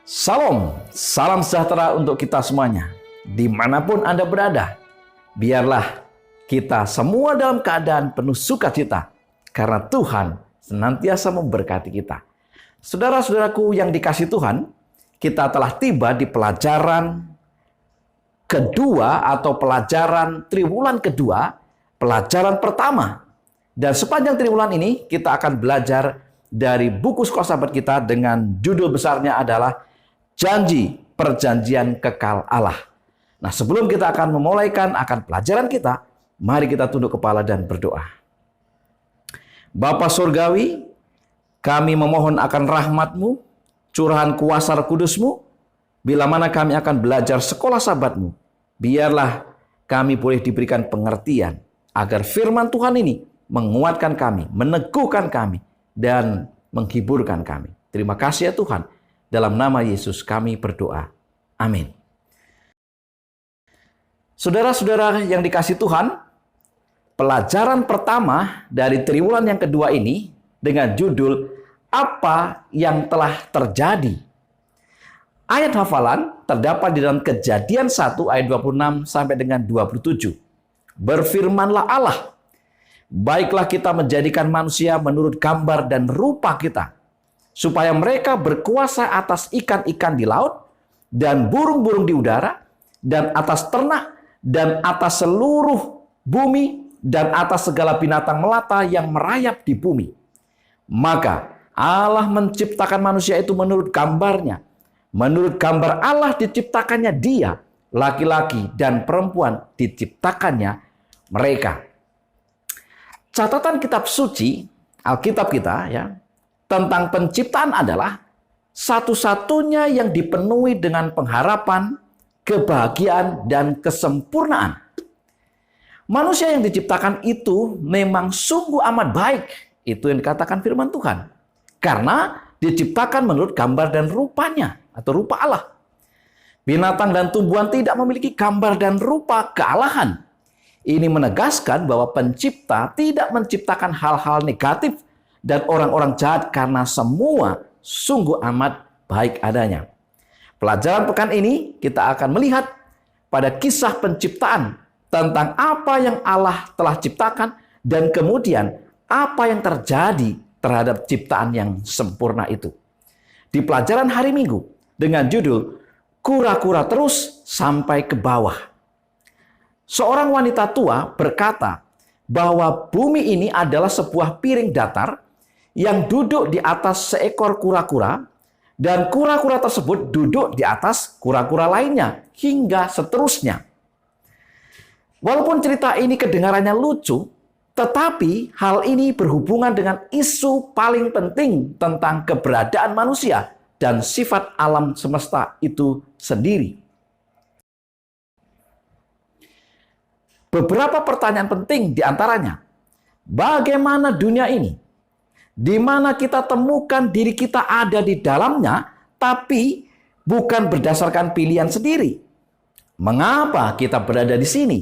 Salam, salam sejahtera untuk kita semuanya. Dimanapun Anda berada, biarlah kita semua dalam keadaan penuh sukacita, karena Tuhan senantiasa memberkati kita. Saudara-saudaraku yang dikasihi Tuhan, kita telah tiba di pelajaran kedua atau pelajaran triwulan kedua, pelajaran pertama. Dan sepanjang triwulan ini kita akan belajar dari buku sekolah sahabat kita dengan judul besarnya adalah Janji Perjanjian Kekal Allah. Nah, sebelum kita akan memulaikan akan pelajaran kita, mari kita tunduk kepala dan berdoa. Bapa Surgawi, kami memohon akan rahmat-Mu, curahan kuasa Roh Kudus-Mu, bila mana kami akan belajar sekolah sahabat-Mu, biarlah kami boleh diberikan pengertian, agar firman Tuhan ini menguatkan kami, meneguhkan kami, dan menghiburkan kami. Terima kasih ya Tuhan. Dalam nama Yesus kami berdoa. Amin. Saudara-saudara yang dikasihi Tuhan, pelajaran pertama dari triwulan yang kedua ini dengan judul Apa yang telah terjadi. Ayat hafalan terdapat di dalam Kejadian 1 ayat 26 sampai dengan 27. Berfirmanlah Allah, baiklah kita menjadikan manusia menurut gambar dan rupa kita, supaya mereka berkuasa atas ikan-ikan di laut, dan burung-burung di udara, dan atas ternak, dan atas seluruh bumi, dan atas segala binatang melata yang merayap di bumi. Maka Allah menciptakan manusia itu menurut gambarnya. Menurut gambar Allah diciptakannya dia, laki-laki dan perempuan diciptakannya mereka. Catatan kitab suci, Alkitab kita ya, tentang penciptaan adalah satu-satunya yang dipenuhi dengan pengharapan, kebahagiaan, dan kesempurnaan. Manusia yang diciptakan itu memang sungguh amat baik. Itu yang dikatakan firman Tuhan. Karena diciptakan menurut gambar dan rupanya atau rupa Allah. Binatang dan tumbuhan tidak memiliki gambar dan rupa kealahan. Ini menegaskan bahwa pencipta tidak menciptakan hal-hal negatif dan orang-orang jahat karena semua sungguh amat baik adanya. Pelajaran pekan ini kita akan melihat pada kisah penciptaan tentang apa yang Allah telah ciptakan dan kemudian apa yang terjadi terhadap ciptaan yang sempurna itu. Di pelajaran hari Minggu dengan judul Kura-kura Terus Sampai ke Bawah. Seorang wanita tua berkata bahwa bumi ini adalah sebuah piring datar yang duduk di atas seekor kura-kura, dan kura-kura tersebut duduk di atas kura-kura lainnya, hingga seterusnya. Walaupun cerita ini kedengarannya lucu, tetapi hal ini berhubungan dengan isu paling penting tentang keberadaan manusia dan sifat alam semesta itu sendiri. Beberapa pertanyaan penting diantaranya, bagaimana dunia ini, di mana kita temukan diri kita ada di dalamnya, tapi bukan berdasarkan pilihan sendiri? Mengapa kita berada di sini?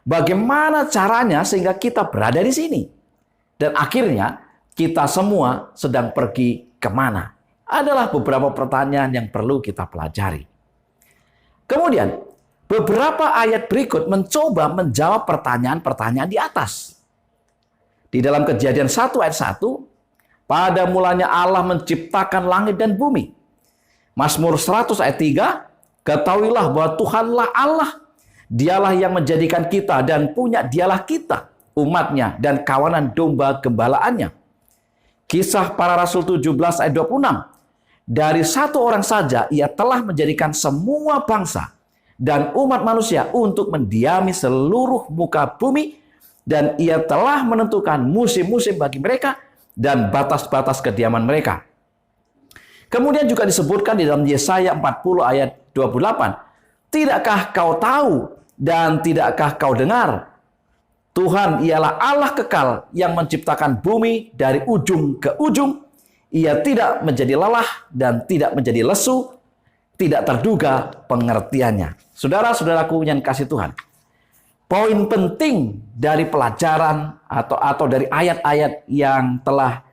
Bagaimana caranya sehingga kita berada di sini? Dan akhirnya kita semua sedang pergi kemana? Adalah beberapa pertanyaan yang perlu kita pelajari. Kemudian, beberapa ayat berikut mencoba menjawab pertanyaan-pertanyaan di atas. Di dalam Kejadian 1 ayat 1, pada mulanya Allah menciptakan langit dan bumi. Mazmur 100 ayat 3, ketahuilah bahwa Tuhanlah Allah, dialah yang menjadikan kita dan punya dialah kita, umatnya dan kawanan domba gembalaannya. Kisah Para Rasul 17 ayat 26, dari satu orang saja ia telah menjadikan semua bangsa dan umat manusia untuk mendiami seluruh muka bumi, dan ia telah menentukan musim-musim bagi mereka dan batas-batas kediaman mereka. Kemudian juga disebutkan di dalam Yesaya 40 ayat 28, tidakkah kau tahu dan tidakkah kau dengar? Tuhan ialah Allah kekal yang menciptakan bumi dari ujung ke ujung. Ia tidak menjadi lelah dan tidak menjadi lesu, tidak terduga pengertiannya. Saudara-saudaraku yang kasih Tuhan, poin penting dari pelajaran atau dari ayat-ayat yang telah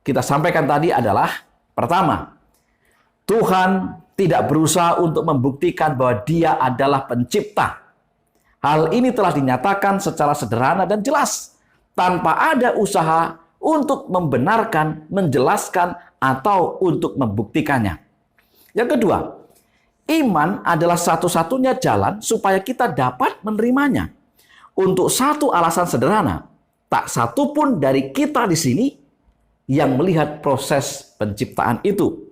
kita sampaikan tadi adalah, pertama, Tuhan tidak berusaha untuk membuktikan bahwa Dia adalah pencipta. Hal ini telah dinyatakan secara sederhana dan jelas, tanpa ada usaha untuk membenarkan, menjelaskan, atau untuk membuktikannya. Yang kedua, iman adalah satu-satunya jalan supaya kita dapat menerimanya. Untuk satu alasan sederhana, tak satu pun dari kita di sini yang melihat proses penciptaan itu.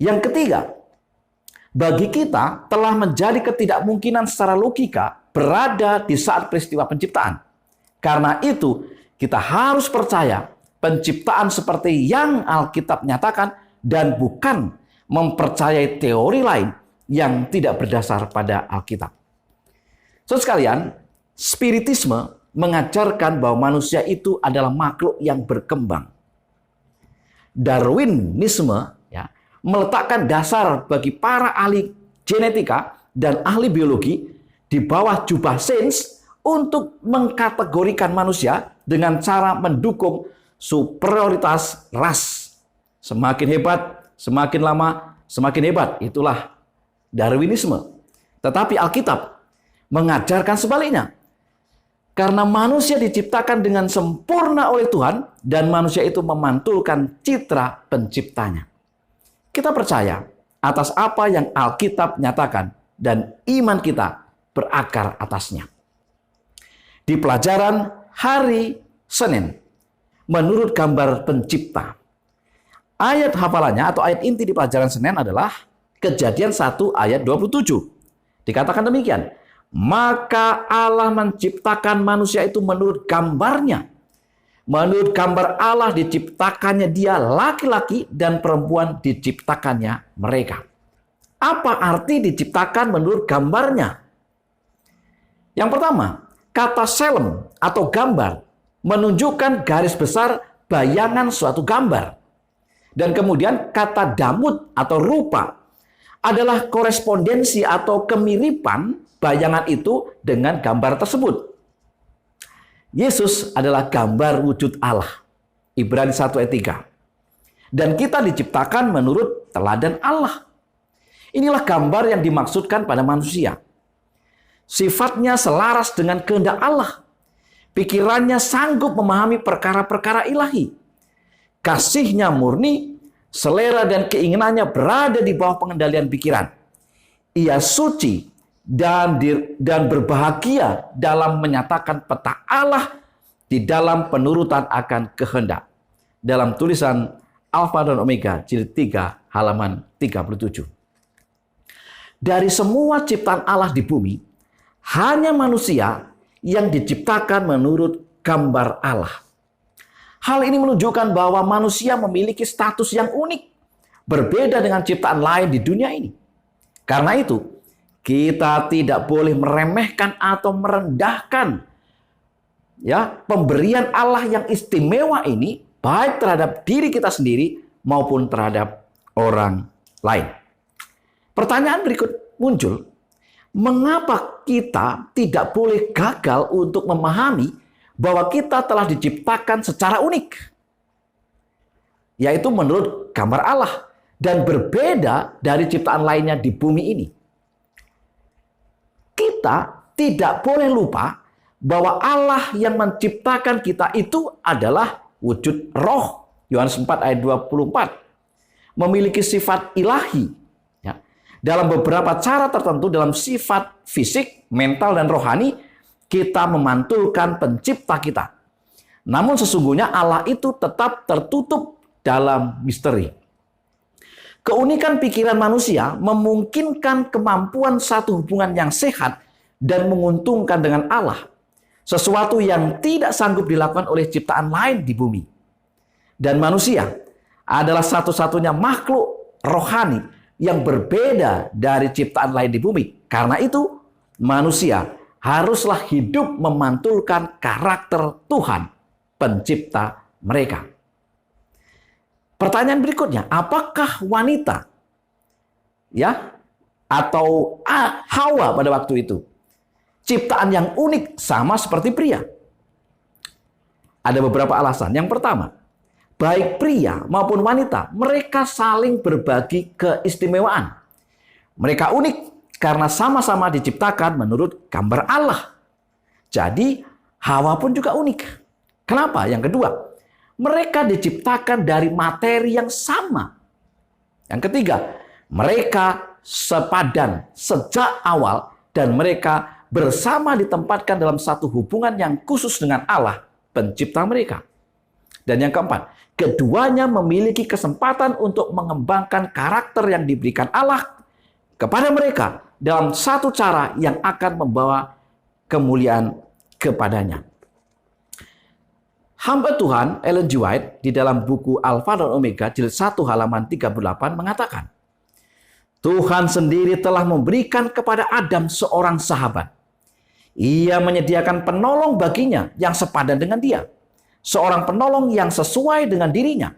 Yang ketiga, bagi kita telah menjadi ketidakmungkinan secara logika berada di saat peristiwa penciptaan. Karena itu, kita harus percaya penciptaan seperti yang Alkitab nyatakan dan bukan mempercayai teori lain yang tidak berdasar pada Alkitab. Saudara sekalian, Spiritisme mengajarkan bahwa manusia itu adalah makhluk yang berkembang. Darwinisme meletakkan dasar bagi para ahli genetika dan ahli biologi di bawah jubah sains untuk mengkategorikan manusia dengan cara mendukung superioritas ras. Semakin hebat, semakin lama, semakin hebat. Itulah Darwinisme. Tetapi Alkitab mengajarkan sebaliknya. Karena manusia diciptakan dengan sempurna oleh Tuhan dan manusia itu memantulkan citra penciptanya. Kita percaya atas apa yang Alkitab nyatakan dan iman kita berakar atasnya. Di pelajaran hari Senin, menurut gambar pencipta, ayat hafalannya atau ayat inti di pelajaran Senin adalah Kejadian 1 ayat 27. Dikatakan demikian, maka Allah menciptakan manusia itu menurut gambarnya. Menurut gambar Allah diciptakannya dia laki-laki dan perempuan diciptakannya mereka. Apa arti diciptakan menurut gambarnya? Yang pertama, kata selem atau gambar menunjukkan garis besar bayangan suatu gambar. Dan kemudian kata damut atau rupa adalah korespondensi atau kemiripan bayangan itu dengan gambar tersebut. Yesus adalah gambar wujud Allah. Ibrani 1 ayat 3. Dan kita diciptakan menurut teladan Allah. Inilah gambar yang dimaksudkan pada manusia. Sifatnya selaras dengan kehendak Allah. Pikirannya sanggup memahami perkara-perkara ilahi. Kasihnya murni, selera dan keinginannya berada di bawah pengendalian pikiran. Ia suci dan berbahagia dalam menyatakan peta Allah di dalam penurutan akan kehendak. Dalam tulisan Alfa dan Omega jilid 3 halaman 37. Dari semua ciptaan Allah di bumi, hanya manusia yang diciptakan menurut gambar Allah. Hal ini menunjukkan bahwa manusia memiliki status yang unik, berbeda dengan ciptaan lain di dunia ini. Karena itu, kita tidak boleh meremehkan atau merendahkan pemberian Allah yang istimewa ini, baik terhadap diri kita sendiri maupun terhadap orang lain. Pertanyaan berikut muncul, mengapa kita tidak boleh gagal untuk memahami bahwa kita telah diciptakan secara unik, yaitu menurut gambar Allah dan berbeda dari ciptaan lainnya di bumi ini? Kita tidak boleh lupa bahwa Allah yang menciptakan kita itu adalah wujud roh. Yohanes 4 ayat 24. Memiliki sifat ilahi. Dalam beberapa cara tertentu dalam sifat fisik, mental, dan rohani, kita memantulkan pencipta kita. Namun sesungguhnya Allah itu tetap tertutup dalam misteri. Keunikan pikiran manusia memungkinkan kemampuan satu hubungan yang sehat dan menguntungkan dengan Allah. Sesuatu yang tidak sanggup dilakukan oleh ciptaan lain di bumi. Dan manusia adalah satu-satunya makhluk rohani yang berbeda dari ciptaan lain di bumi. Karena itu, manusia haruslah hidup memantulkan karakter Tuhan, pencipta mereka. Pertanyaan berikutnya, apakah wanita atau Hawa pada waktu itu ciptaan yang unik sama seperti pria? Ada beberapa alasan. Yang pertama, baik pria maupun wanita, mereka saling berbagi keistimewaan. Mereka unik karena sama-sama diciptakan menurut gambar Allah. Jadi Hawa pun juga unik. Kenapa? Yang kedua, mereka diciptakan dari materi yang sama. Yang ketiga, mereka sepadan sejak awal dan mereka bersama ditempatkan dalam satu hubungan yang khusus dengan Allah, pencipta mereka. Dan yang keempat, keduanya memiliki kesempatan untuk mengembangkan karakter yang diberikan Allah kepada mereka dalam satu cara yang akan membawa kemuliaan kepadanya. Hamba Tuhan Ellen G. White di dalam buku Alfa dan Omega jilid 1 halaman 38 mengatakan, Tuhan sendiri telah memberikan kepada Adam seorang sahabat. Ia menyediakan penolong baginya yang sepadan dengan dia. Seorang penolong yang sesuai dengan dirinya.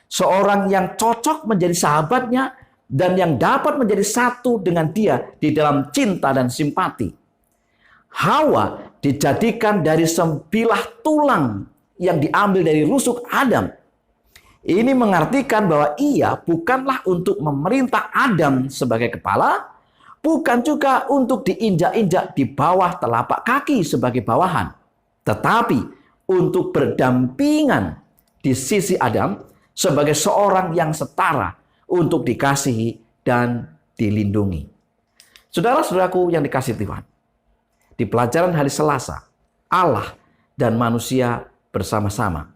Seorang yang cocok menjadi sahabatnya dan yang dapat menjadi satu dengan dia di dalam cinta dan simpati. Hawa dijadikan dari sebilah tulang yang diambil dari rusuk Adam. Ini mengartikan bahwa ia bukanlah untuk memerintah Adam sebagai kepala, bukan juga untuk diinjak-injak di bawah telapak kaki sebagai bawahan, tetapi untuk berdampingan di sisi Adam sebagai seorang yang setara untuk dikasihi dan dilindungi. Saudara-saudaraku yang dikasihi Tuhan, di pelajaran hari Selasa, Allah dan manusia bersama-sama.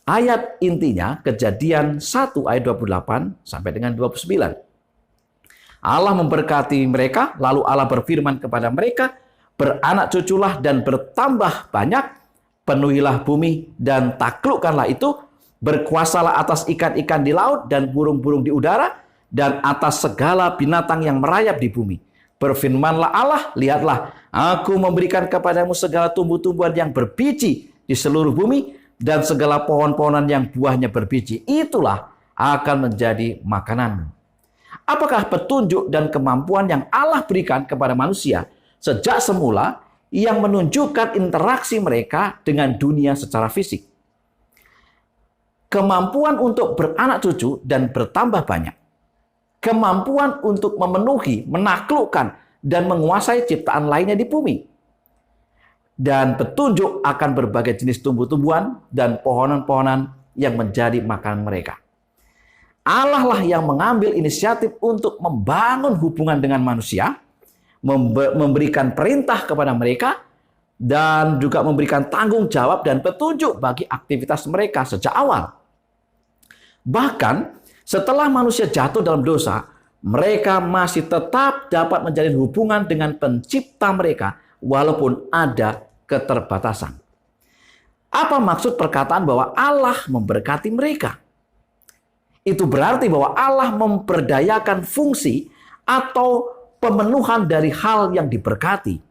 Ayat intinya Kejadian 1 ayat 28 sampai dengan 29. Allah memberkati mereka, lalu Allah berfirman kepada mereka, beranak cuculah dan bertambah banyak, penuhilah bumi dan taklukkanlah itu, berkuasalah atas ikan-ikan di laut dan burung-burung di udara, dan atas segala binatang yang merayap di bumi. Berfirmanlah Allah, lihatlah, aku memberikan kepadamu segala tumbuh-tumbuhan yang berbiji di seluruh bumi, dan segala pohon-pohonan yang buahnya berbiji. Itulah akan menjadi makananmu. Apakah petunjuk dan kemampuan yang Allah berikan kepada manusia sejak semula yang menunjukkan interaksi mereka dengan dunia secara fisik? Kemampuan untuk beranak cucu dan bertambah banyak. Kemampuan untuk memenuhi, menaklukkan, dan menguasai ciptaan lainnya di bumi. Dan petunjuk akan berbagai jenis tumbuh-tumbuhan dan pohonan-pohonan yang menjadi makanan mereka. Allah lah yang mengambil inisiatif untuk membangun hubungan dengan manusia, memberikan perintah kepada mereka, dan juga memberikan tanggung jawab dan petunjuk bagi aktivitas mereka sejak awal. Bahkan setelah manusia jatuh dalam dosa, mereka masih tetap dapat menjalin hubungan dengan pencipta mereka walaupun ada keterbatasan. Apa maksud perkataan bahwa Allah memberkati mereka? Itu berarti bahwa Allah memperdayakan fungsi atau pemenuhan dari hal yang diberkati.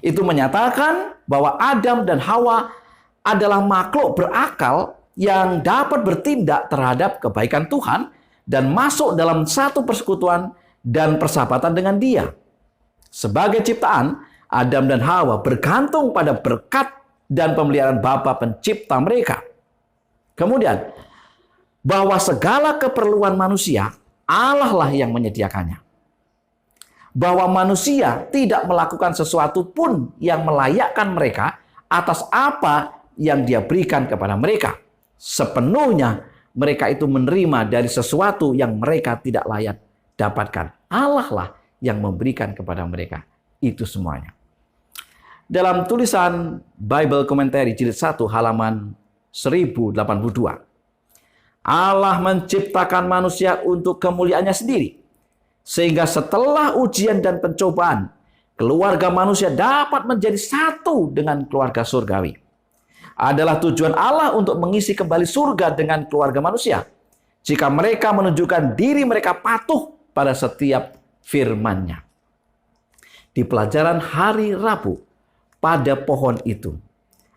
Itu menyatakan bahwa Adam dan Hawa adalah makhluk berakal yang dapat bertindak terhadap kebaikan Tuhan dan masuk dalam satu persekutuan dan persahabatan dengan Dia. Sebagai ciptaan, Adam dan Hawa bergantung pada berkat dan pemeliharaan Bapa pencipta mereka. Kemudian, bahwa segala keperluan manusia, Allah lah yang menyediakannya. Bahwa manusia tidak melakukan sesuatu pun yang melayakkan mereka atas apa yang Dia berikan kepada mereka. Sepenuhnya mereka itu menerima dari sesuatu yang mereka tidak layak dapatkan. Allah lah yang memberikan kepada mereka itu semuanya. Dalam tulisan Bible Commentary jilid 1 halaman 1082, Allah menciptakan manusia untuk kemuliaannya sendiri, sehingga setelah ujian dan pencobaan, keluarga manusia dapat menjadi satu dengan keluarga surgawi. Adalah tujuan Allah untuk mengisi kembali surga dengan keluarga manusia, jika mereka menunjukkan diri mereka patuh pada setiap firman-Nya. Di pelajaran hari Rabu, pada pohon itu,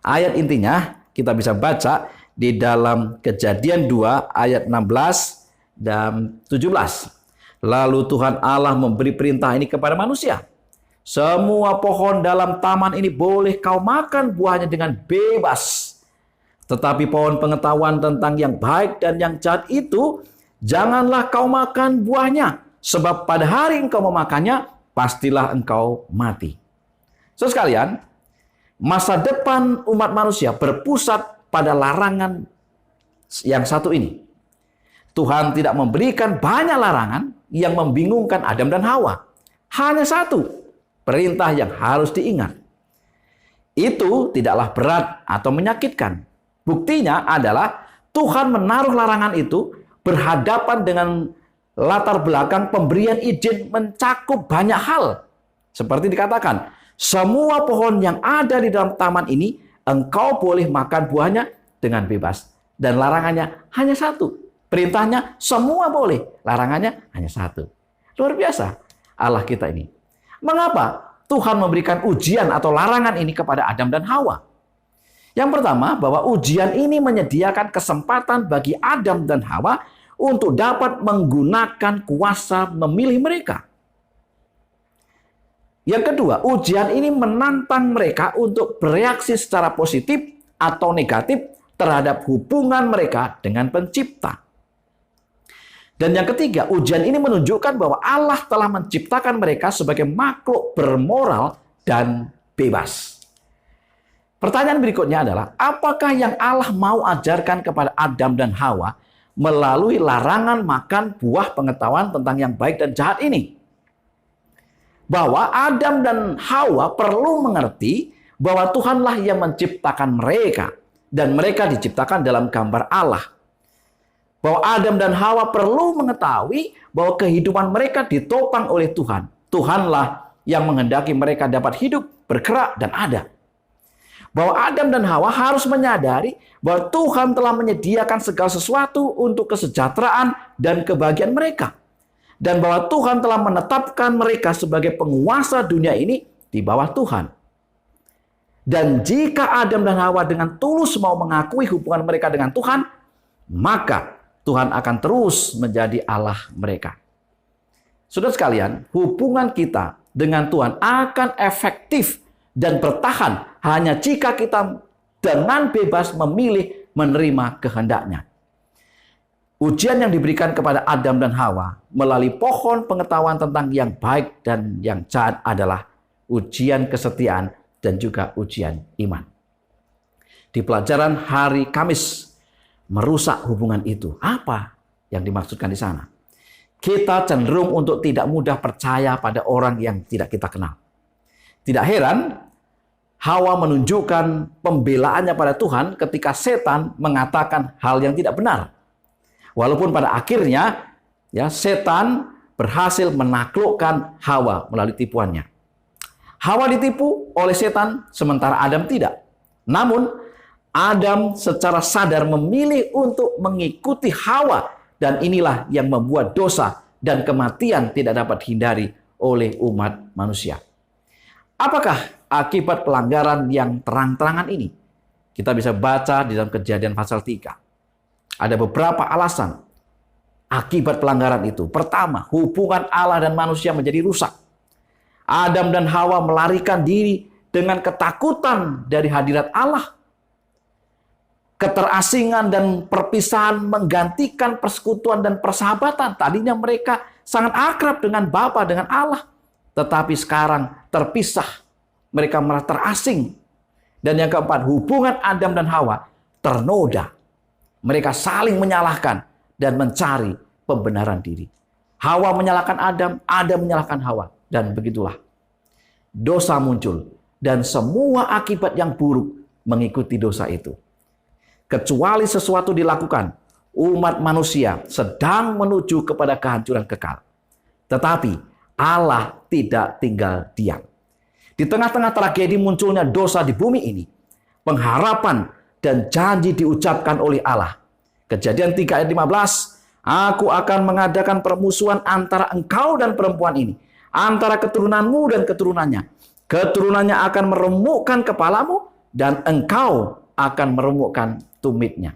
ayat intinya kita bisa baca di dalam Kejadian 2 ayat 16 dan 17. Lalu Tuhan Allah memberi perintah ini kepada manusia. Semua pohon dalam taman ini boleh kau makan buahnya dengan bebas. Tetapi pohon pengetahuan tentang yang baik dan yang jahat itu, janganlah kau makan buahnya, sebab pada hari engkau memakannya, pastilah engkau mati. Saudara sekalian, masa depan umat manusia berpusat pada larangan yang satu ini. Tuhan tidak memberikan banyak larangan yang membingungkan Adam dan Hawa. Hanya satu perintah yang harus diingat. Itu tidaklah berat atau menyakitkan. Buktinya adalah Tuhan menaruh larangan itu berhadapan dengan latar belakang pemberian izin mencakup banyak hal. Seperti dikatakan, semua pohon yang ada di dalam taman ini engkau boleh makan buahnya dengan bebas. Dan larangannya hanya satu. Perintahnya semua boleh, larangannya hanya satu. Luar biasa Allah kita ini. Mengapa Tuhan memberikan ujian atau larangan ini kepada Adam dan Hawa? Yang pertama, bahwa ujian ini menyediakan kesempatan bagi Adam dan Hawa untuk dapat menggunakan kuasa memilih mereka. Yang kedua, ujian ini menantang mereka untuk bereaksi secara positif atau negatif terhadap hubungan mereka dengan Pencipta. Dan yang ketiga, ujian ini menunjukkan bahwa Allah telah menciptakan mereka sebagai makhluk bermoral dan bebas. Pertanyaan berikutnya adalah, apakah yang Allah mau ajarkan kepada Adam dan Hawa melalui larangan makan buah pengetahuan tentang yang baik dan jahat ini? Bahwa Adam dan Hawa perlu mengerti bahwa Tuhanlah yang menciptakan mereka dan mereka diciptakan dalam gambar Allah. Bahwa Adam dan Hawa perlu mengetahui bahwa kehidupan mereka ditopang oleh Tuhan. Tuhanlah yang menghendaki mereka dapat hidup, bergerak, dan ada. Bahwa Adam dan Hawa harus menyadari bahwa Tuhan telah menyediakan segala sesuatu untuk kesejahteraan dan kebahagiaan mereka. Dan bahwa Tuhan telah menetapkan mereka sebagai penguasa dunia ini di bawah Tuhan. Dan jika Adam dan Hawa dengan tulus mau mengakui hubungan mereka dengan Tuhan, maka Tuhan akan terus menjadi Allah mereka. Saudara sekalian, hubungan kita dengan Tuhan akan efektif dan bertahan hanya jika kita dengan bebas memilih menerima kehendak-Nya. Ujian yang diberikan kepada Adam dan Hawa melalui pohon pengetahuan tentang yang baik dan yang jahat adalah ujian kesetiaan dan juga ujian iman. Di pelajaran hari Kamis, merusak hubungan itu. Apa yang dimaksudkan di sana? Kita cenderung untuk tidak mudah percaya pada orang yang tidak kita kenal. Tidak heran, Hawa menunjukkan pembelaannya pada Tuhan ketika setan mengatakan hal yang tidak benar. Walaupun pada akhirnya setan berhasil menaklukkan Hawa melalui tipuannya. Hawa ditipu oleh setan sementara Adam tidak. Namun Adam secara sadar memilih untuk mengikuti Hawa, dan inilah yang membuat dosa dan kematian tidak dapat dihindari oleh umat manusia. Apakah akibat pelanggaran yang terang-terangan ini? Kita bisa baca di dalam Kejadian pasal 3. Ada beberapa alasan akibat pelanggaran itu. Pertama, hubungan Allah dan manusia menjadi rusak. Adam dan Hawa melarikan diri dengan ketakutan dari hadirat Allah. Keterasingan dan perpisahan menggantikan persekutuan dan persahabatan. Tadinya mereka sangat akrab dengan Bapa, dengan Allah. Tetapi sekarang terpisah. Mereka merasa terasing. Dan yang keempat, hubungan Adam dan Hawa ternoda. Mereka saling menyalahkan dan mencari pembenaran diri. Hawa menyalahkan Adam, Adam menyalahkan Hawa. Dan begitulah. Dosa muncul. Dan semua akibat yang buruk mengikuti dosa itu. Kecuali sesuatu dilakukan, umat manusia sedang menuju kepada kehancuran kekal. Tetapi Allah tidak tinggal diam. Di tengah-tengah tragedi munculnya dosa di bumi ini, pengharapan dan janji diucapkan oleh Allah. Kejadian 3 ayat 15, Aku akan mengadakan permusuhan antara engkau dan perempuan ini, antara keturunanmu dan keturunannya. Keturunannya akan meremukkan kepalamu, dan engkau akan meremukkan tumitnya.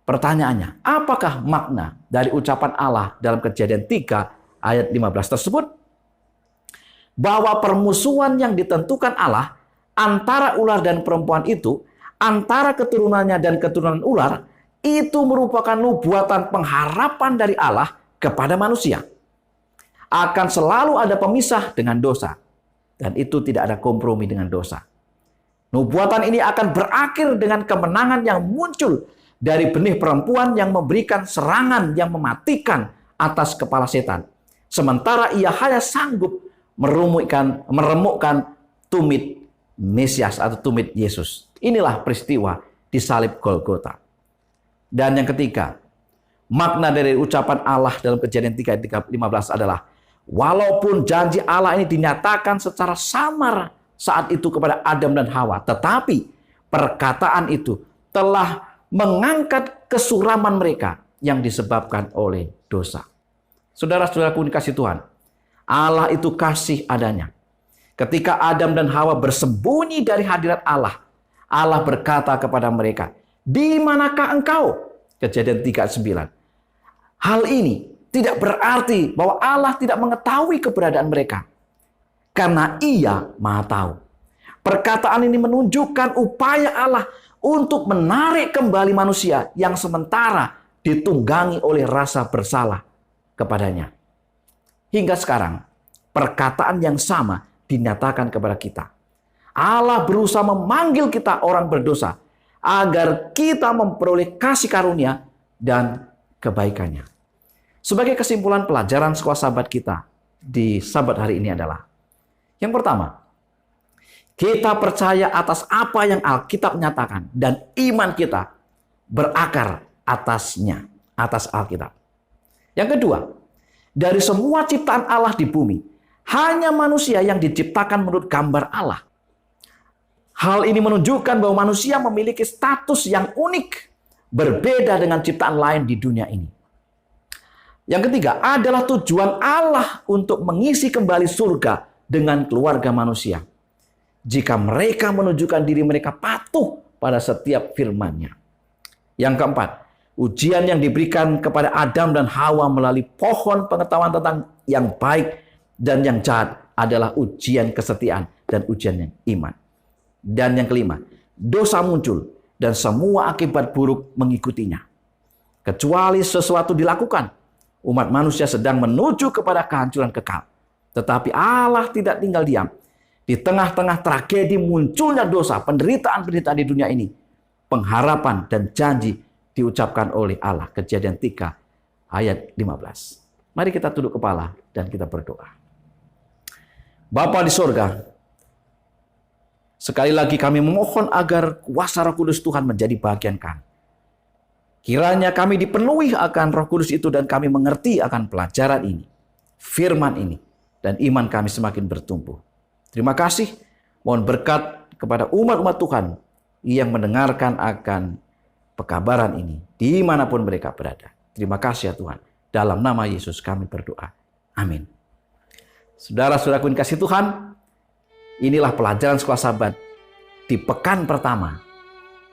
Pertanyaannya, apakah makna dari ucapan Allah dalam Kejadian 3 ayat 15 tersebut? Bahwa permusuhan yang ditentukan Allah antara ular dan perempuan itu antara keturunannya dan keturunan ular itu merupakan nubuatan pengharapan dari Allah kepada manusia. Akan selalu ada pemisah dengan dosa. Dan itu tidak ada kompromi dengan dosa. Nubuatan ini akan berakhir dengan kemenangan yang muncul dari benih perempuan yang memberikan serangan yang mematikan atas kepala setan. Sementara ia hanya sanggup meremukkan tumit Mesias atau tumit Yesus. Inilah peristiwa di salib Golgota. Dan yang ketiga, makna dari ucapan Allah dalam Kejadian 3:15 adalah walaupun janji Allah ini dinyatakan secara samar saat itu kepada Adam dan Hawa, tetapi perkataan itu telah mengangkat kesuraman mereka yang disebabkan oleh dosa. Saudara-saudaraku dikasihi Tuhan, Allah itu kasih adanya. Ketika Adam dan Hawa bersembunyi dari hadirat Allah, Allah berkata kepada mereka, "Di manakah engkau?" Kejadian 3:9. Hal ini tidak berarti bahwa Allah tidak mengetahui keberadaan mereka. Karena Ia Maha Tahu. Perkataan ini menunjukkan upaya Allah untuk menarik kembali manusia yang sementara ditunggangi oleh rasa bersalah kepadanya. Hingga sekarang, perkataan yang sama dinyatakan kepada kita. Allah berusaha memanggil kita orang berdosa agar kita memperoleh kasih karunia dan kebaikannya. Sebagai kesimpulan pelajaran sekolah sahabat kita di sahabat hari ini adalah, yang pertama, kita percaya atas apa yang Alkitab nyatakan dan iman kita berakar atasnya, atas Alkitab. Yang kedua, dari semua ciptaan Allah di bumi, hanya manusia yang diciptakan menurut gambar Allah. Hal ini menunjukkan bahwa manusia memiliki status yang unik, berbeda dengan ciptaan lain di dunia ini. Yang ketiga adalah tujuan Allah untuk mengisi kembali surga dengan keluarga manusia. Jika mereka menunjukkan diri mereka patuh pada setiap firman-Nya. Yang keempat, ujian yang diberikan kepada Adam dan Hawa melalui pohon pengetahuan tentang yang baik dan yang jahat adalah ujian kesetiaan dan ujian yang iman. Dan yang kelima, dosa muncul dan semua akibat buruk mengikutinya. Kecuali sesuatu dilakukan, umat manusia sedang menuju kepada kehancuran kekal. Tetapi Allah tidak tinggal diam. Di tengah-tengah tragedi munculnya dosa, penderitaan-penderitaan di dunia ini, pengharapan dan janji diucapkan oleh Allah. Kejadian 3 ayat 15. Mari kita tunduk kepala dan kita berdoa. Bapa di sorga, sekali lagi kami memohon agar kuasa Roh Kudus Tuhan menjadi bagian kami. Kiranya kami dipenuhi akan Roh Kudus itu dan kami mengerti akan pelajaran ini, firman ini, dan iman kami semakin bertumbuh. Terima kasih, mohon berkat kepada umat-umat Tuhan yang mendengarkan akan pekabaran ini, dimanapun mereka berada. Terima kasih ya Tuhan, dalam nama Yesus kami berdoa. Amin. Saudara-saudaraku yang kasih Tuhan, inilah pelajaran sekolah sahabat di pekan pertama,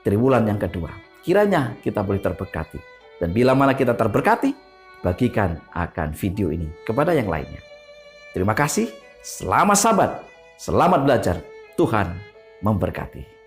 triwulan yang kedua. Kiranya kita boleh terberkati. Dan bila mana kita terberkati, bagikan akan video ini kepada yang lainnya. Terima kasih, selamat sahabat, selamat belajar. Tuhan memberkati.